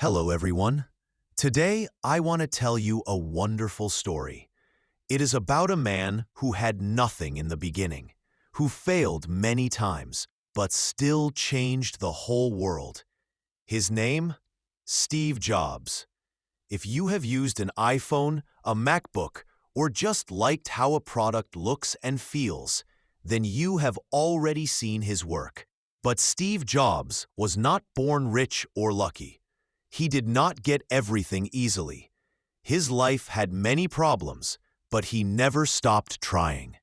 Hello, everyone. Today, I want to tell you a wonderful story. It is about a man who had nothing in the beginning, who failed many times, but still changed the whole world. His name? Steve Jobs. If you have used an iPhone, a MacBook, or just liked how a product looks and feels, then you have already seen his work. But Steve Jobs was not born rich or lucky. He did not get everything easily. His life had many problems, but he never stopped trying.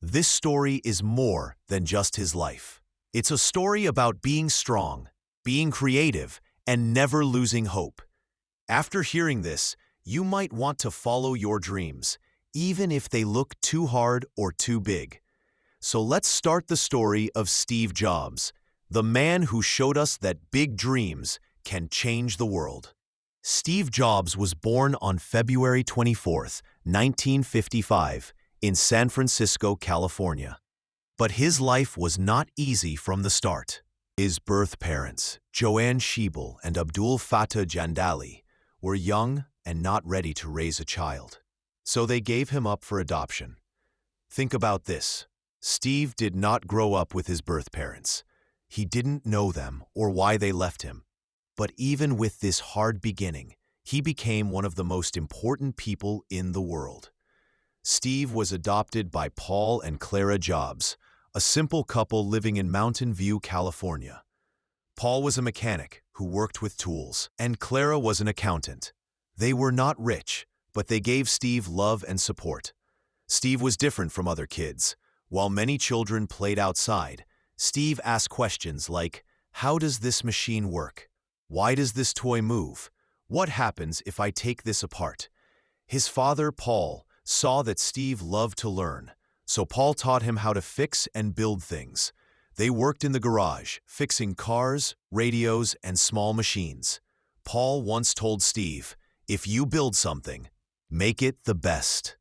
This story is more than just his life. It's a story about being strong, being creative, and never losing hope. After hearing this, you might want to follow your dreams, even if they look too hard or too big. So let's start the story of Steve Jobs, the man who showed us that big dreams can change the world. Steve Jobs was born on February 24, 1955, in San Francisco, California. But his life was not easy from the start. His birth parents, Joanne Schiebel and Abdul Fattah Jandali, were young and not ready to raise a child. So they gave him up for adoption. Think about this. Steve did not grow up with his birth parents. He didn't know them or why they left him. But even with this hard beginning, he became one of the most important people in the world. Steve was adopted by Paul and Clara Jobs, a simple couple living in Mountain View, California. Paul was a mechanic who worked with tools, and Clara was an accountant. They were not rich, but they gave Steve love and support. Steve was different from other kids. While many children played outside, Steve asked questions like, "How does this machine work? Why does this toy move? What happens if I take this apart?" His father, Paul, saw that Steve loved to learn, so Paul taught him how to fix and build things. They worked in the garage, fixing cars, radios, and small machines. Paul once told Steve, "If you build something, make it the best.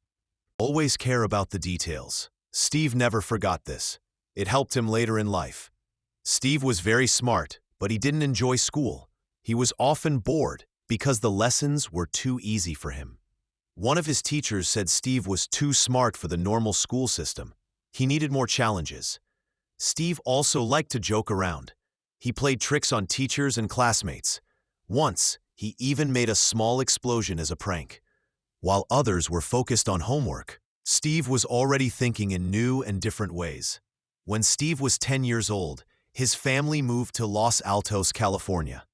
Always care about the details." Steve never forgot this. It helped him later in life. Steve was very smart, but he didn't enjoy school. He was often bored because the lessons were too easy for him. One of his teachers said Steve was too smart for the normal school system. He needed more challenges. Steve also liked to joke around. He played tricks on teachers and classmates. Once, he even made a small explosion as a prank. While others were focused on homework, Steve was already thinking in new and different ways. When Steve was 10 years old, his family moved to Los Altos, California.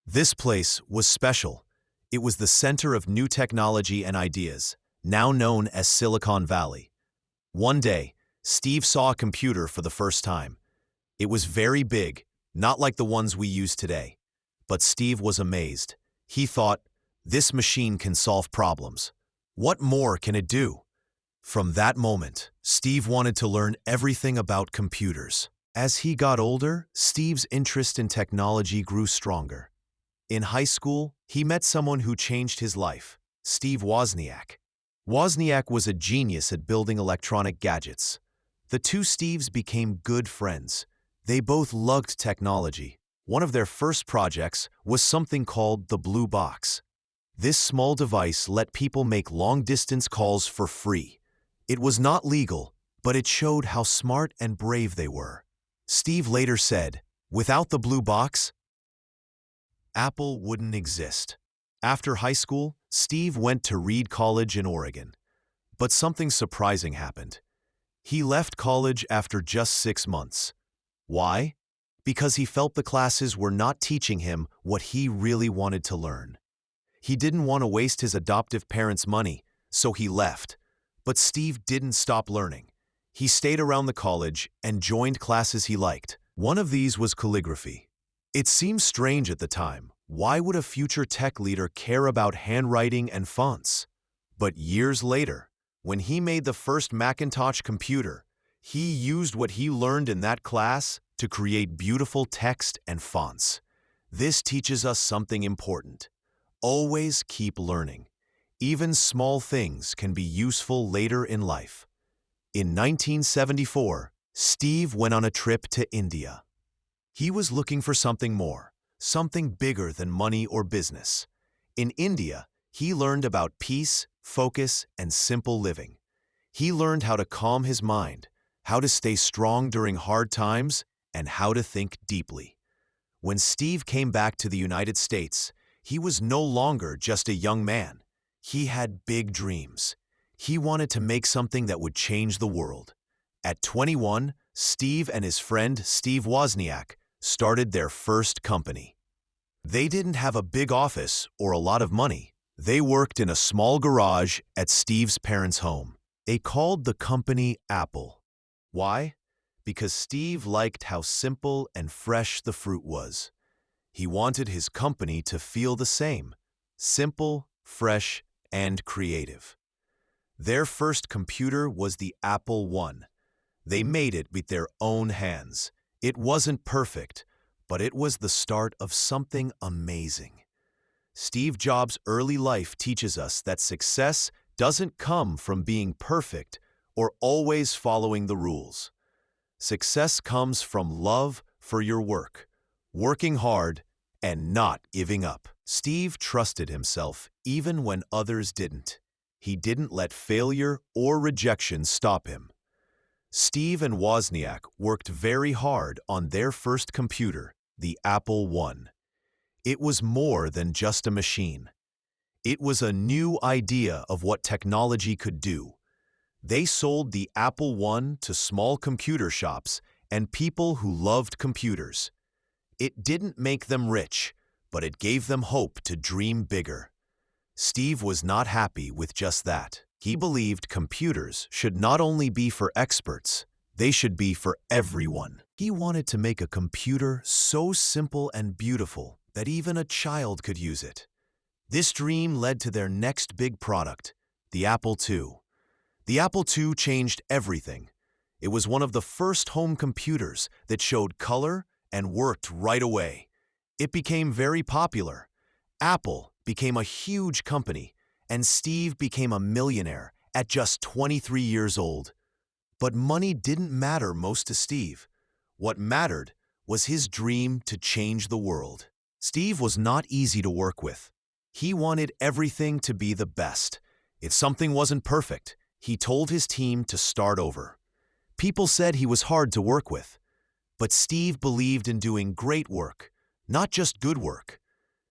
This place was special. It was the center of new technology and ideas, now known as Silicon Valley. One day, Steve saw a computer for the first time. It was very big, not like the ones we use today. But Steve was amazed. He thought, "This machine can solve problems. What more can it do?" From that moment, Steve wanted to learn everything about computers. As he got older, Steve's interest in technology grew stronger. In high school, he met someone who changed his life, Steve Wozniak. Wozniak was a genius at building electronic gadgets. The two Steves became good friends. They both loved technology. One of their first projects was something called the Blue Box. This small device let people make long-distance calls for free. It was not legal, but it showed how smart and brave they were. Steve later said, "Without the Blue Box, Apple wouldn't exist." After high school, Steve went to Reed College in Oregon. But something surprising happened. He left college after just 6 months. Why? Because he felt the classes were not teaching him what he really wanted to learn. He didn't want to waste his adoptive parents' money, so he left. But Steve didn't stop learning. He stayed around the college and joined classes he liked. One of these was calligraphy. It seemed strange at the time. Why would a future tech leader care about handwriting and fonts? But years later, when he made the first Macintosh computer, he used what he learned in that class to create beautiful text and fonts. This teaches us something important. Always keep learning. Even small things can be useful later in life. In 1974, Steve went on a trip to India. He was looking for something more. something bigger than money or business. In India, he learned about peace, focus, and simple living. He learned how to calm his mind, how to stay strong during hard times, and how to think deeply. When Steve came back to the United States, he was no longer just a young man. He had big dreams. He wanted to make something that would change the world. At 21, Steve and his friend Steve Wozniak started their first company. They didn't have a big office or a lot of money. They worked in a small garage at Steve's parents' home. They called the company Apple. Why? Because Steve liked how simple and fresh the fruit was. He wanted his company to feel the same: simple, fresh, and creative. Their first computer was the Apple I. They made it with their own hands. It wasn't perfect, but it was the start of something amazing. Steve Jobs' early life teaches us that success doesn't come from being perfect or always following the rules. Success comes from love for your work, working hard, and not giving up. Steve trusted himself even when others didn't. He didn't let failure or rejection stop him. Steve and Wozniak worked very hard on their first computer, the Apple I. It was more than just a machine. It was a new idea of what technology could do. They sold the Apple I to small computer shops and people who loved computers. It didn't make them rich, but it gave them hope to dream bigger. Steve was not happy with just that. He believed computers should not only be for experts, they should be for everyone. He wanted to make a computer so simple and beautiful that even a child could use it. This dream led to their next big product, the Apple II. The Apple II changed everything. It was one of the first home computers that showed color and worked right away. It became very popular. Apple became a huge company, and Steve became a millionaire at just 23 years old. But money didn't matter most to Steve. What mattered was his dream to change the world. Steve was not easy to work with. He wanted everything to be the best. If something wasn't perfect, he told his team to start over. People said he was hard to work with. But Steve believed in doing great work, not just good work.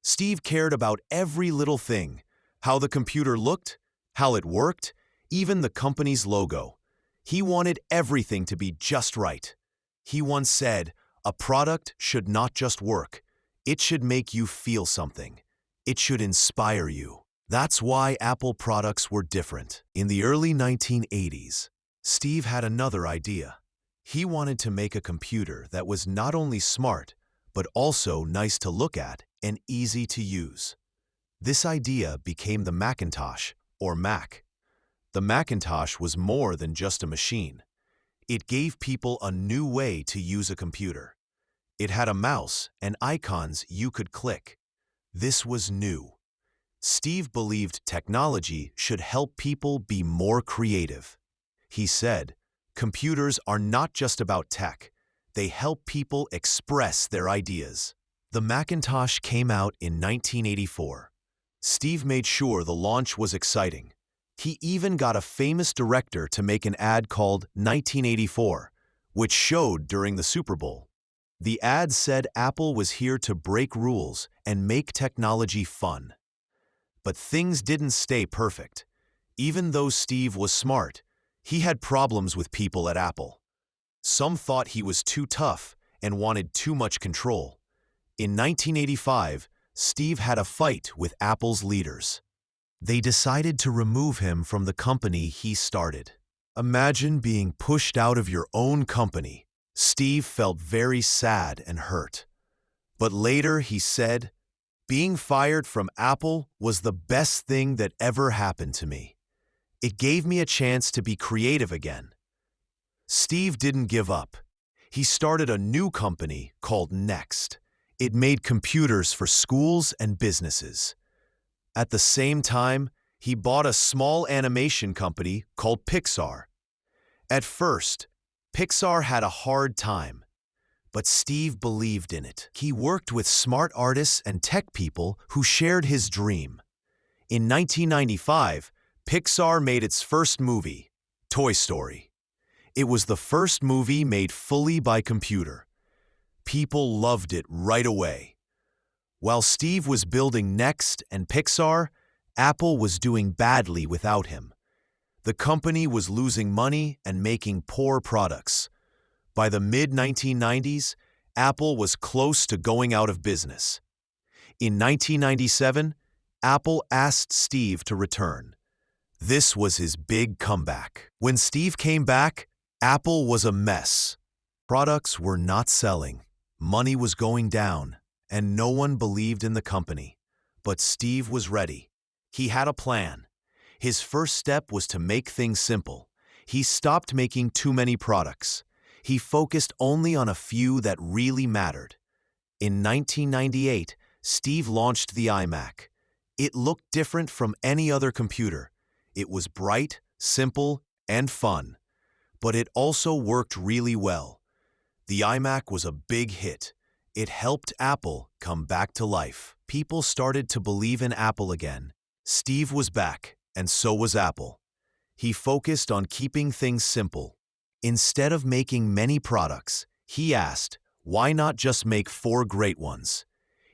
Steve cared about every little thing: how the computer looked, how it worked, even the company's logo. He wanted everything to be just right. He once said, "A product should not just work. It should make you feel something. It should inspire you." That's why Apple products were different. In the early 1980s, Steve had another idea. He wanted to make a computer that was not only smart, but also nice to look at and easy to use. This idea became the Macintosh, or Mac. The Macintosh was more than just a machine. It gave people a new way to use a computer. It had a mouse and icons you could click. This was new. Steve believed technology should help people be more creative. He said, "Computers are not just about tech. They help people express their ideas." The Macintosh came out in 1984. Steve made sure the launch was exciting. He even got a famous director to make an ad called 1984, which showed during the Super Bowl. The ad said Apple was here to break rules and make technology fun. But things didn't stay perfect. Even though Steve was smart, he had problems with people at Apple. Some thought he was too tough and wanted too much control. In 1985, Steve had a fight with Apple's leaders. They decided to remove him from the company he started. Imagine being pushed out of your own company. Steve felt very sad and hurt. But later he said, "Being fired from Apple was the best thing that ever happened to me. It gave me a chance to be creative again." Steve didn't give up. He started a new company called Next. It made computers for schools and businesses. At the same time, he bought a small animation company called Pixar. At first, Pixar had a hard time, But Steve believed in it. He worked with smart artists and tech people who shared his dream. In 1995, Pixar made its first movie, Toy Story. It was the first movie made fully by computer. People loved it right away. While Steve was building Next and Pixar, Apple was doing badly without him. The company was losing money and making poor products. By the mid-1990s, Apple was close to going out of business. In 1997, Apple asked Steve to return. This was his big comeback. When Steve came back, Apple was a mess. Products were not selling, money was going down, and no one believed in the company. But Steve was ready. He had a plan. His first step was to make things simple. He stopped making too many products. He focused only on a few that really mattered. In 1998, Steve launched the iMac. It looked different from any other computer. It was bright, simple, and fun. But it also worked really well. The iMac was a big hit. It helped Apple come back to life. People started to believe in Apple again. Steve was back, and so was Apple. He focused on keeping things simple. Instead of making many products, he asked, why not just make 4 great ones?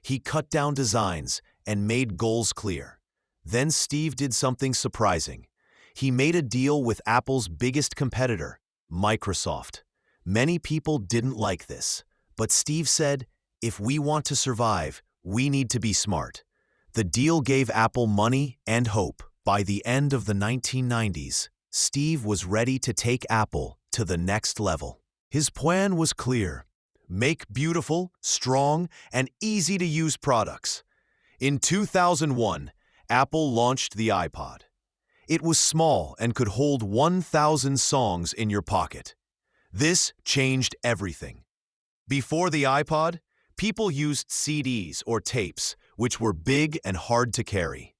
He cut down designs and made goals clear. Then Steve did something surprising. He made a deal with Apple's biggest competitor, Microsoft. Many people didn't like this, but Steve said, if we want to survive, we need to be smart. The deal gave Apple money and hope. By the end of the 1990s, Steve was ready to take Apple to the next level. His plan was clear. Make beautiful, strong, and easy-to-use products. In 2001, Apple launched the iPod. It was small and could hold 1,000 songs in your pocket. This changed everything. Before the iPod, people used CDs or tapes, which were big and hard to carry.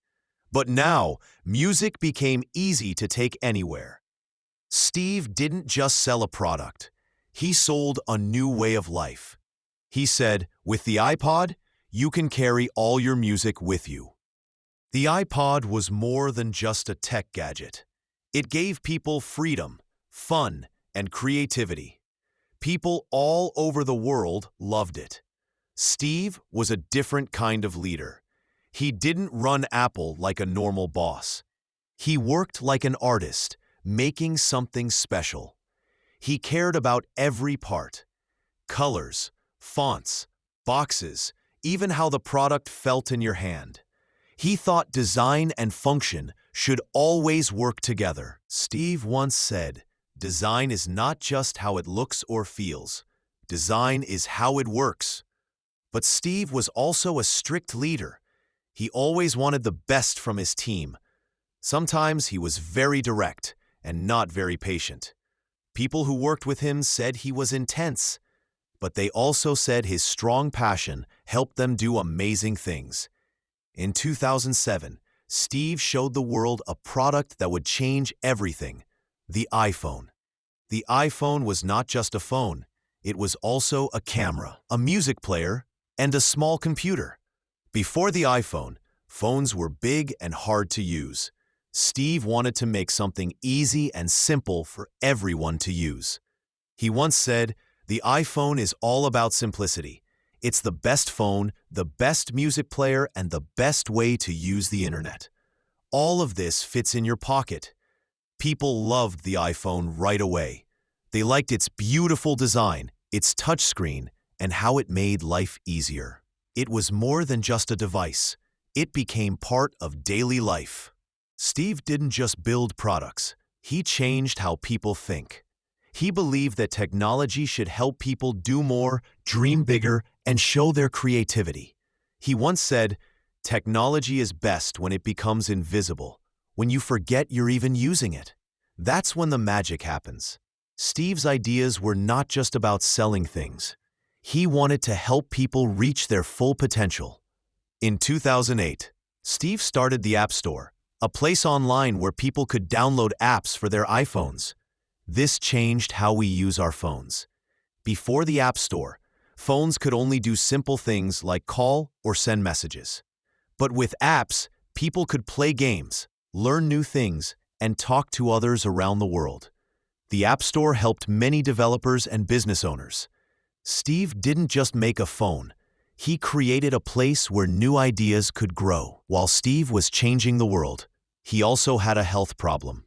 But now, music became easy to take anywhere. Steve didn't just sell a product. He sold a new way of life. He said, with the iPod, you can carry all your music with you. The iPod was more than just a tech gadget. It gave people freedom, fun, and creativity. People all over the world loved it. Steve was a different kind of leader. He didn't run Apple like a normal boss. He worked like an artist, making something special. He cared about every part: colors, fonts, boxes, even how the product felt in your hand. He thought design and function should always work together. Steve once said, design is not just how it looks or feels. Design is how it works. But Steve was also a strict leader. He always wanted the best from his team. Sometimes he was very direct and not very patient. People who worked with him said he was intense, but they also said his strong passion helped them do amazing things. In 2007, Steve showed the world a product that would change everything: the iPhone. The iPhone was not just a phone, it was also a camera, a music player, and a small computer. Before the iPhone, phones were big and hard to use. Steve wanted to make something easy and simple for everyone to use. He once said, the iPhone is all about simplicity. It's the best phone, the best music player, and the best way to use the internet. All of this fits in your pocket. People loved the iPhone right away. They liked its beautiful design, its touchscreen, and how it made life easier. It was more than just a device. It became part of daily life. Steve didn't just build products. He changed how people think. He believed that technology should help people do more, dream bigger, and show their creativity. He once said, technology is best when it becomes invisible, when you forget you're even using it. That's when the magic happens. Steve's ideas were not just about selling things. He wanted to help people reach their full potential. In 2008, Steve started the App Store, a place online where people could download apps for their iPhones. This changed how we use our phones. Before the App Store, Phones could only do simple things like call or send messages. But with apps, people could play games, learn new things, and talk to others around the world. The App Store helped many developers and business owners. Steve didn't just make a phone. He created a place where new ideas could grow. While Steve was changing the world, he also had a health problem.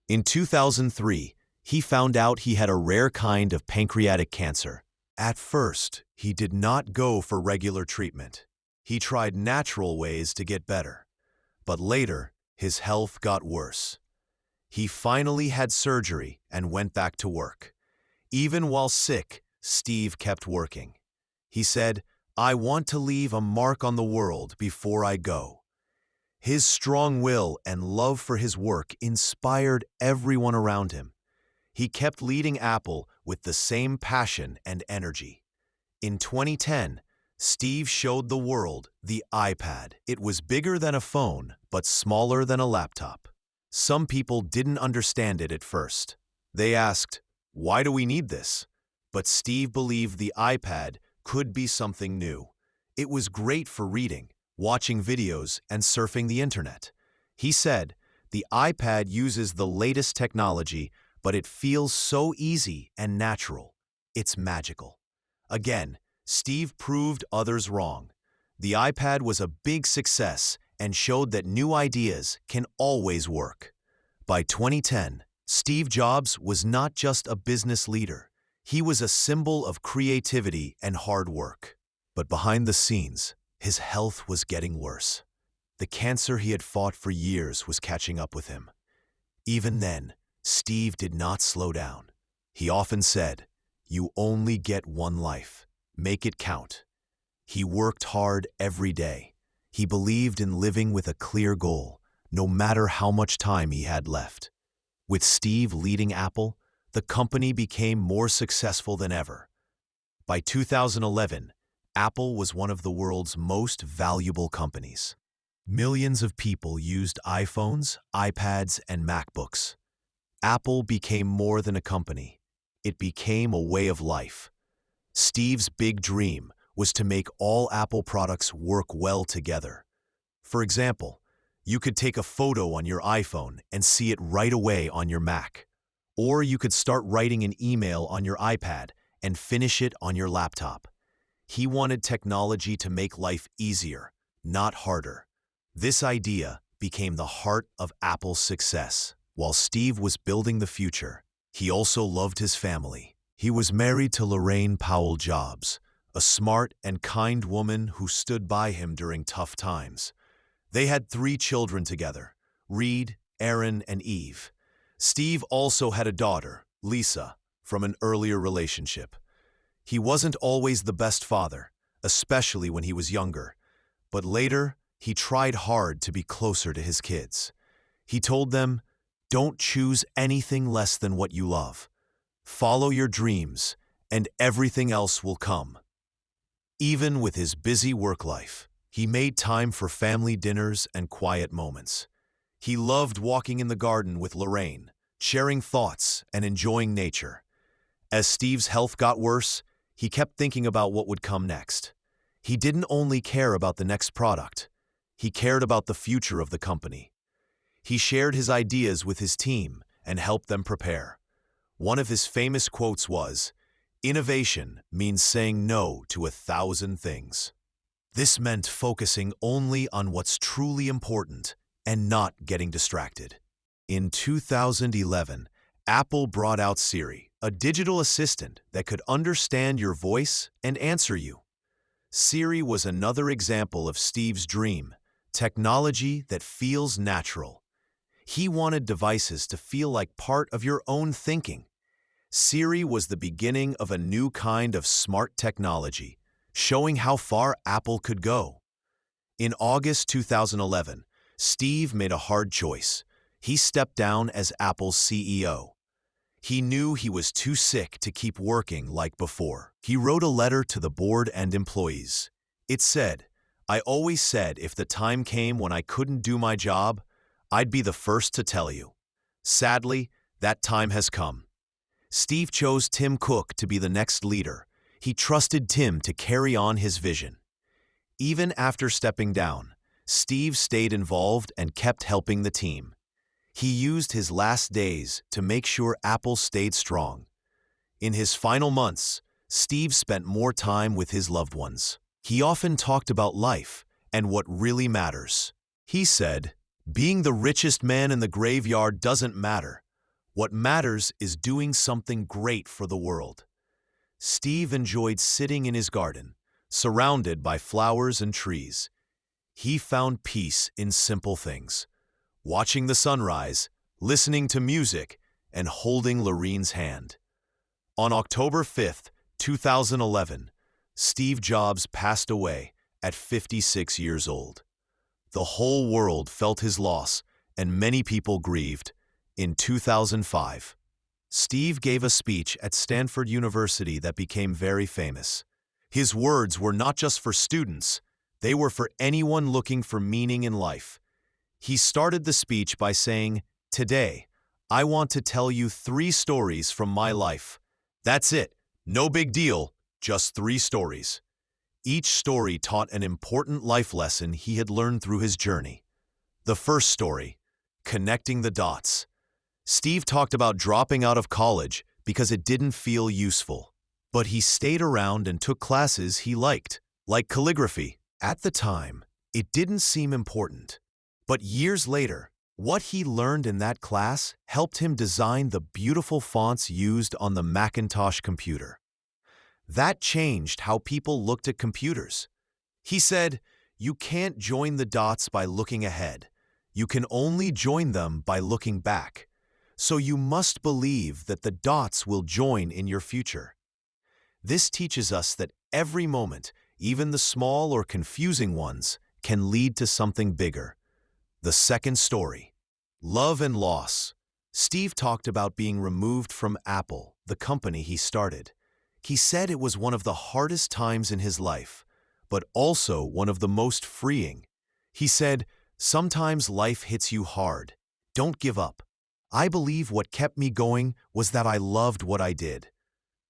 In 2003, he found out he had a rare kind of pancreatic cancer. At first, he did not go for regular treatment. He tried natural ways to get better. But later, his health got worse. He finally had surgery and went back to work. Even while sick, Steve kept working. He said, "I want to leave a mark on the world before I go." His strong will and love for his work inspired everyone around him. He kept leading Apple with the same passion and energy. In 2010, Steve showed the world the iPad. It was bigger than a phone, but smaller than a laptop. Some people didn't understand it at first. They asked, "Why do we need this?" But Steve believed the iPad could be something new. It was great for reading, watching videos, and surfing the internet. He said, "The iPad uses the latest technology, but it feels so easy and natural. It's magical." Again, Steve proved others wrong. The iPad was a big success and showed that new ideas can always work. By 2010, Steve Jobs was not just a business leader. He was a symbol of creativity and hard work. But behind the scenes, his health was getting worse. The cancer he had fought for years was catching up with him. Even then, Steve did not slow down. He often said, "You only get one life. Make it count." He worked hard every day. He believed in living with a clear goal, no matter how much time he had left. With Steve leading Apple, the company became more successful than ever. By 2011, Apple was one of the world's most valuable companies. Millions of people used iPhones, iPads, and MacBooks. Apple became more than a company. It became a way of life. Steve's big dream was to make all Apple products work well together. For example, you could take a photo on your iPhone and see it right away on your Mac. Or you could start writing an email on your iPad and finish it on your laptop. He wanted technology to make life easier, not harder. This idea became the heart of Apple's success. While Steve was building the future, he also loved his family. He was married to Lorraine Powell Jobs, a smart and kind woman who stood by him during tough times. They had 3 children together, Reed, Aaron, and Eve. Steve also had a daughter, Lisa, from an earlier relationship. He wasn't always the best father, especially when he was younger, but later he tried hard to be closer to his kids. He told them, "Don't choose anything less than what you love. Follow your dreams, and everything else will come." Even with his busy work life, he made time for family dinners and quiet moments. He loved walking in the garden with Lorraine, sharing thoughts and enjoying nature. As Steve's health got worse, he kept thinking about what would come next. He didn't only care about the next product, he cared about the future of the company. He shared his ideas with his team and helped them prepare. One of his famous quotes was, "Innovation means saying no to 1,000 things." This meant focusing only on what's truly important and not getting distracted. In 2011, Apple brought out Siri, a digital assistant that could understand your voice and answer you. Siri was another example of Steve's dream, technology that feels natural. He wanted devices to feel like part of your own thinking. Siri was the beginning of a new kind of smart technology, showing how far Apple could go. In August 2011, Steve made a hard choice. He stepped down as Apple's CEO. He knew he was too sick to keep working like before. He wrote a letter to the board and employees. It said, "I always said if the time came when I couldn't do my job, I'd be the first to tell you. Sadly, that time has come." Steve chose Tim Cook to be the next leader. He trusted Tim to carry on his vision. Even after stepping down, Steve stayed involved and kept helping the team. He used his last days to make sure Apple stayed strong. In his final months, Steve spent more time with his loved ones. He often talked about life and what really matters. He said, "Being the richest man in the graveyard doesn't matter. What matters is doing something great for the world." Steve enjoyed sitting in his garden, surrounded by flowers and trees. He found peace in simple things: watching the sunrise, listening to music, and holding Lorene's hand. On October 5th, 2011, Steve Jobs passed away at 56 years old. The whole world felt his loss, and many people grieved. In 2005, Steve gave a speech at Stanford University that became very famous. His words were not just for students, they were for anyone looking for meaning in life. He started the speech by saying, "Today, I want to tell you 3 stories from my life. That's it, no big deal, just 3 stories." Each story taught an important life lesson he had learned through his journey. The first story, connecting the dots. Steve talked about dropping out of college because it didn't feel useful. But he stayed around and took classes he liked, like calligraphy. At the time, it didn't seem important. But years later, what he learned in that class helped him design the beautiful fonts used on the Macintosh computer. That changed how people looked at computers. He said, "You can't join the dots by looking ahead. You can only join them by looking back. So you must believe that the dots will join in your future." This teaches us that every moment, even the small or confusing ones, can lead to something bigger. The second story, love and loss. Steve talked about being removed from Apple, the company he started. He said it was one of the hardest times in his life, but also one of the most freeing. He said, "Sometimes life hits you hard. Don't give up. I believe what kept me going was that I loved what I did."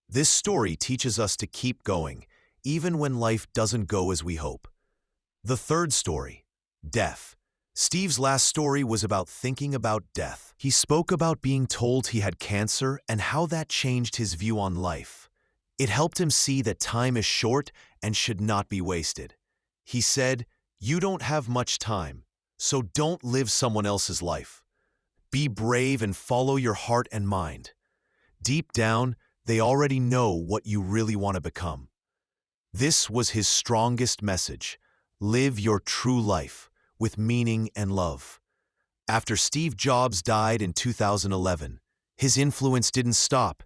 This story teaches us to keep going, even when life doesn't go as we hope. The third story, death. Steve's last story was about thinking about death. He spoke about being told he had cancer and how that changed his view on life. It helped him see that time is short and should not be wasted. He said, "You don't have much time, so don't live someone else's life. Be brave and follow your heart and mind. Deep down, they already know what you really want to become." This was his strongest message: live your true life with meaning and love. After Steve Jobs died in 2011, his influence didn't stop.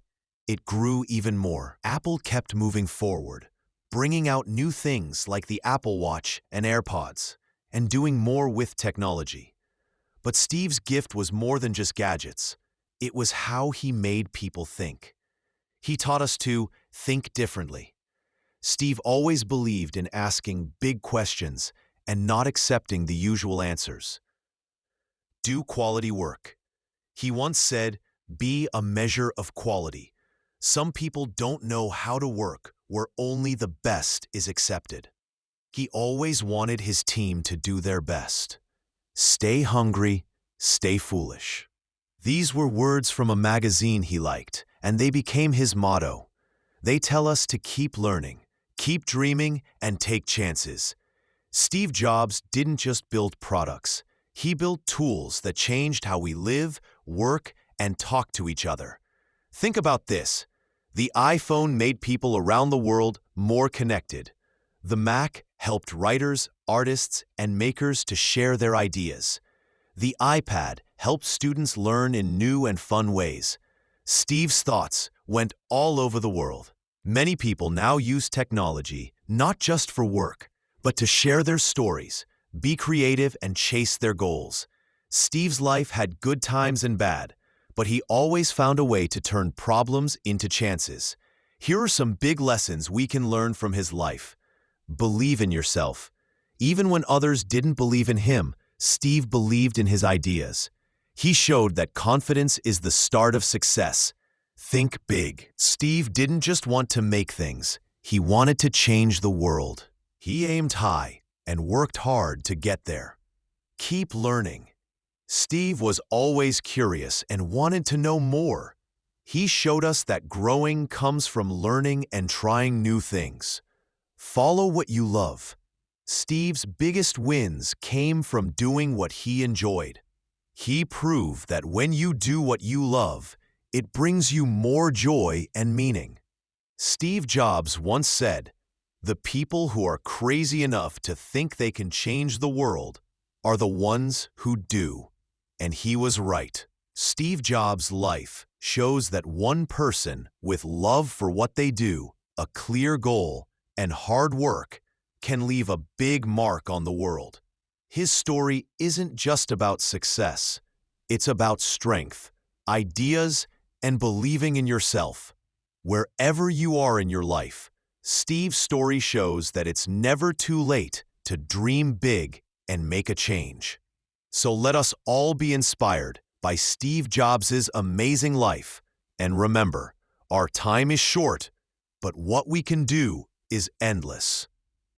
It grew even more. Apple kept moving forward, bringing out new things like the Apple Watch and AirPods, and doing more with technology. But Steve's gift was more than just gadgets. It was how he made people think. He taught us to think differently. Steve always believed in asking big questions and not accepting the usual answers. Do quality work. He once said, "Be a measure of quality." Some people don't know how to work where only the best is accepted. He always wanted his team to do their best. Stay hungry, stay foolish. These were words from a magazine he liked, and they became his motto. They tell us to keep learning, keep dreaming, and take chances. Steve Jobs didn't just build products. He built tools that changed how we live, work, and talk to each other. Think about this. The iPhone made people around the world more connected. The Mac helped writers, artists, and makers to share their ideas. The iPad helped students learn in new and fun ways. Steve's thoughts went all over the world. Many people now use technology not just for work, but to share their stories, be creative, and chase their goals. Steve's life had good times and bad, but he always found a way to turn problems into chances. Here are some big lessons we can learn from his life. Believe in yourself. Even when others didn't believe in him, Steve believed in his ideas. He showed that confidence is the start of success. Think big. Steve didn't just want to make things. He wanted to change the world. He aimed high and worked hard to get there. Keep learning. Steve was always curious and wanted to know more. He showed us that growing comes from learning and trying new things. Follow what you love. Steve's biggest wins came from doing what he enjoyed. He proved that when you do what you love, it brings you more joy and meaning. Steve Jobs once said, "The people who are crazy enough to think they can change the world are the ones who do." And he was right. Steve Jobs' life shows that one person with love for what they do, a clear goal, and hard work can leave a big mark on the world. His story isn't just about success. It's about strength, ideas, and believing in yourself. Wherever you are in your life, Steve's story shows that it's never too late to dream big and make a change. So let us all be inspired by Steve Jobs' amazing life. And remember, our time is short, but what we can do is endless.